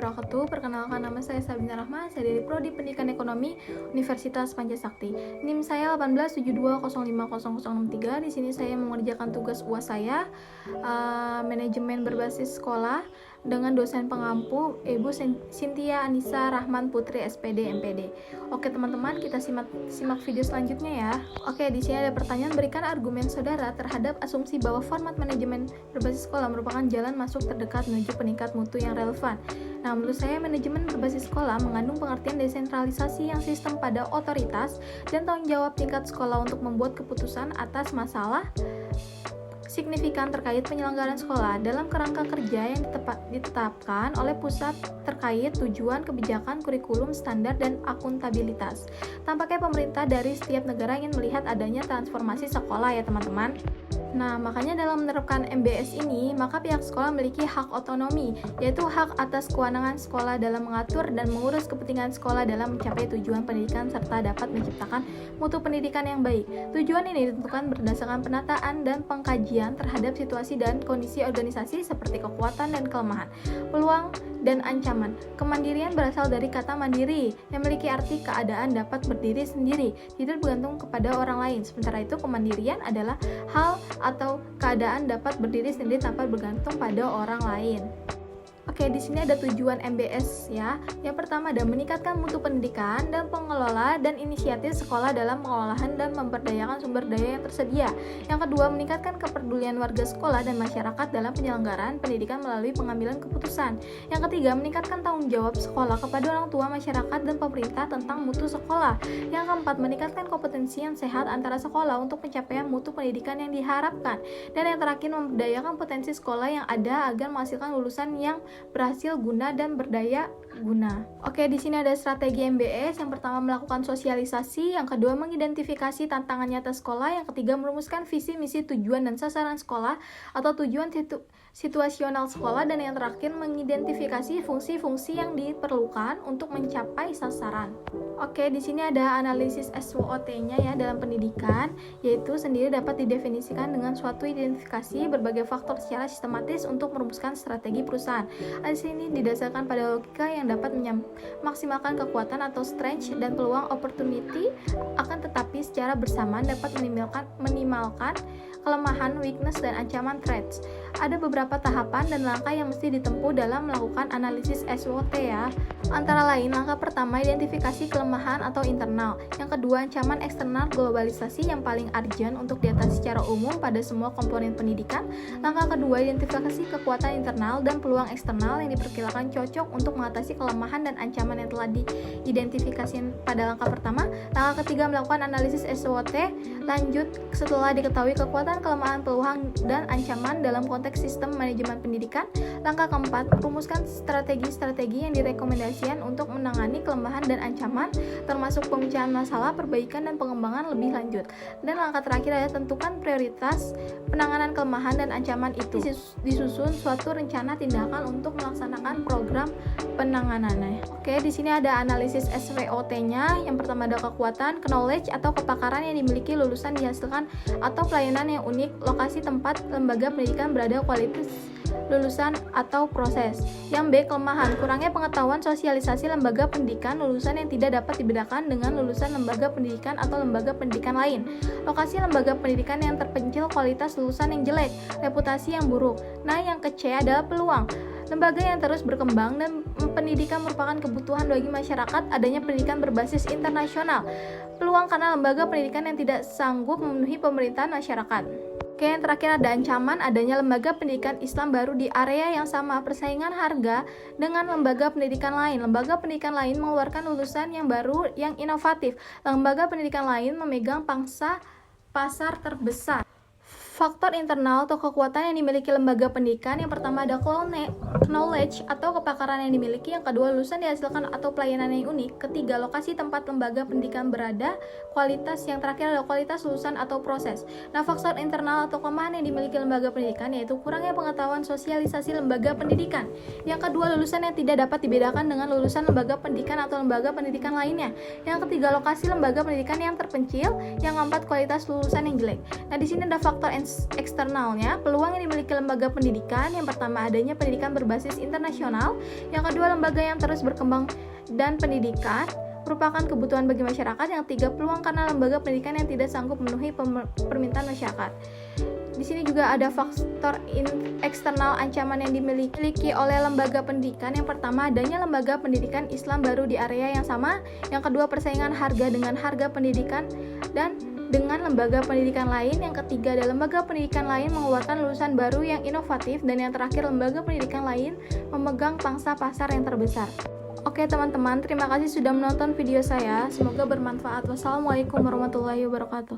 wabarakatuh. Perkenalkan, nama saya Sabina Rahma. Saya dari Prodi Pendidikan Ekonomi Universitas Pancasakti. NIM saya 1872050063. Di sini saya mengerjakan tugas UAS saya, manajemen berbasis sekolah, dengan dosen pengampu Ibu Cynthia Anissa Rahman Putri SPD MPD. Oke teman-teman, kita simak video selanjutnya ya. Oke, di sini ada pertanyaan, berikan argumen saudara terhadap asumsi bahwa format manajemen berbasis sekolah merupakan jalan masuk terdekat menuju peningkat mutu yang relevan. Nah, menurut saya manajemen berbasis sekolah mengandung pengertian desentralisasi yang sistem pada otoritas dan tanggung jawab tingkat sekolah untuk membuat keputusan atas masalah signifikan terkait penyelenggaraan sekolah dalam kerangka kerja yang ditetapkan oleh pusat terkait tujuan, kebijakan, kurikulum, standar, dan akuntabilitas. Tampaknya pemerintah dari setiap negara ingin melihat adanya transformasi sekolah ya teman-teman. Nah, makanya dalam menerapkan MBS ini, maka pihak sekolah memiliki hak otonomi, yaitu hak atas kewenangan sekolah dalam mengatur dan mengurus kepentingan sekolah dalam mencapai tujuan pendidikan serta dapat menciptakan mutu pendidikan yang baik. Tujuan ini ditentukan berdasarkan penataan dan pengkajian terhadap situasi dan kondisi organisasi seperti kekuatan dan kelemahan, peluang dan ancaman. Kemandirian berasal dari kata mandiri, yang memiliki arti keadaan dapat berdiri sendiri, tidak bergantung kepada orang lain. Sementara itu, kemandirian adalah hal atau keadaan dapat berdiri sendiri tanpa bergantung pada orang lain. Oke, di sini ada tujuan MBS ya. Yang pertama ada meningkatkan mutu pendidikan dan pengelola dan inisiatif sekolah dalam pengolahan dan memberdayakan sumber daya yang tersedia. Yang kedua, meningkatkan kepedulian warga sekolah dan masyarakat dalam penyelenggaraan pendidikan melalui pengambilan keputusan. Yang ketiga, meningkatkan tanggung jawab sekolah kepada orang tua, masyarakat, dan pemerintah tentang mutu sekolah. Yang keempat, meningkatkan kompetensi yang sehat antara sekolah untuk pencapaian mutu pendidikan yang diharapkan. Dan yang terakhir, memberdayakan potensi sekolah yang ada agar menghasilkan lulusan yang berhasil guna dan berdaya guna. Oke, di sini ada strategi MBS. Yang pertama, melakukan sosialisasi. Yang kedua, mengidentifikasi tantangan nyata sekolah. Yang ketiga, merumuskan visi, misi, tujuan, dan sasaran sekolah atau tujuan situasional sekolah. Dan yang terakhir, mengidentifikasi fungsi-fungsi yang diperlukan untuk mencapai sasaran. Oke, di sini ada analisis SWOT-nya ya dalam pendidikan, yaitu sendiri dapat didefinisikan dengan suatu identifikasi berbagai faktor secara sistematis untuk merumuskan strategi perusahaan. Analisis ini didasarkan pada logika yang dapat memaksimalkan kekuatan atau strength dan peluang opportunity, akan tetapi secara bersamaan dapat minimalkan kelemahan, weakness, dan ancaman threats. Ada beberapa tahapan dan langkah yang mesti ditempuh dalam melakukan analisis SWOT ya. Antara lain, langkah pertama, identifikasi kelemahan atau internal. Yang kedua, ancaman eksternal globalisasi yang paling urgent untuk diatasi secara umum pada semua komponen pendidikan. Langkah kedua, identifikasi kekuatan internal dan peluang eksternal yang diperkirakan cocok untuk mengatasi kelemahan dan ancaman yang telah diidentifikasi pada langkah pertama. Langkah ketiga, melakukan analisis SWOT lanjut setelah diketahui kekuatan, kelemahan, peluang, dan ancaman dalam konteks sistem manajemen pendidikan. Langkah keempat, rumuskan strategi-strategi yang direkomendasikan untuk menangani kelemahan dan ancaman, termasuk pemecahan masalah, perbaikan, dan pengembangan lebih lanjut. Dan langkah terakhir adalah tentukan prioritas penanganan kelemahan dan ancaman itu. Disusun suatu rencana tindakan untuk melaksanakan program penanganannya. Oke, di sini ada analisis SWOT-nya. Yang pertama ada kekuatan, knowledge atau kepakaran yang dimiliki lulusan dihasilkan atau pelayanan yang unik, lokasi tempat lembaga pendidikan berada, kualitas lulusan atau proses. Yang B, kelemahan, kurangnya pengetahuan sosialisasi lembaga pendidikan lulusan yang tidak dapat dibedakan dengan lulusan lembaga pendidikan atau lembaga pendidikan lain. Lokasi lembaga pendidikan yang terpencil, kualitas lulusan yang jelek, reputasi yang buruk. Nah, yang ke C adalah peluang, lembaga yang terus berkembang dan pendidikan merupakan kebutuhan bagi masyarakat, adanya pendidikan berbasis internasional. Peluang karena lembaga pendidikan yang tidak sanggup memenuhi pemerintahan masyarakat. Oke, yang terakhir ada ancaman, adanya lembaga pendidikan Islam baru di area yang sama, persaingan harga dengan lembaga pendidikan lain. Lembaga pendidikan lain mengeluarkan lulusan yang baru, yang inovatif. Lembaga pendidikan lain memegang pangsa pasar terbesar. Faktor internal atau kekuatan yang dimiliki lembaga pendidikan. Yang pertama ada knowledge atau kepakaran yang dimiliki. Yang kedua, lulusan dihasilkan atau pelayanan yang unik. Ketiga, lokasi tempat lembaga pendidikan berada. Kualitas, yang terakhir adalah kualitas lulusan atau proses. Nah, faktor internal atau kelemahan yang dimiliki lembaga pendidikan yaitu kurangnya pengetahuan sosialisasi lembaga pendidikan. Yang kedua, lulusan yang tidak dapat dibedakan dengan lulusan lembaga pendidikan atau lembaga pendidikan lainnya. Yang ketiga, lokasi lembaga pendidikan yang terpencil. Yang keempat, kualitas lulusan yang jelek. Nah, di sini ada faktor eksternalnya, peluang yang dimiliki lembaga pendidikan, yang pertama adanya pendidikan berbasis internasional, yang kedua lembaga yang terus berkembang dan pendidikan merupakan kebutuhan bagi masyarakat, yang tiga peluang karena lembaga pendidikan yang tidak sanggup memenuhi permintaan masyarakat. Di sini juga ada faktor eksternal ancaman yang dimiliki oleh lembaga pendidikan. Yang pertama, adanya lembaga pendidikan Islam baru di area yang sama. Yang kedua, persaingan harga dengan harga pendidikan dan dengan lembaga pendidikan lain. Yang ketiga, ada lembaga pendidikan lain mengeluarkan lulusan baru yang inovatif. Dan yang terakhir, lembaga pendidikan lain memegang pangsa pasar yang terbesar. Oke teman-teman, terima kasih sudah menonton video saya. Semoga bermanfaat. Wassalamualaikum warahmatullahi wabarakatuh.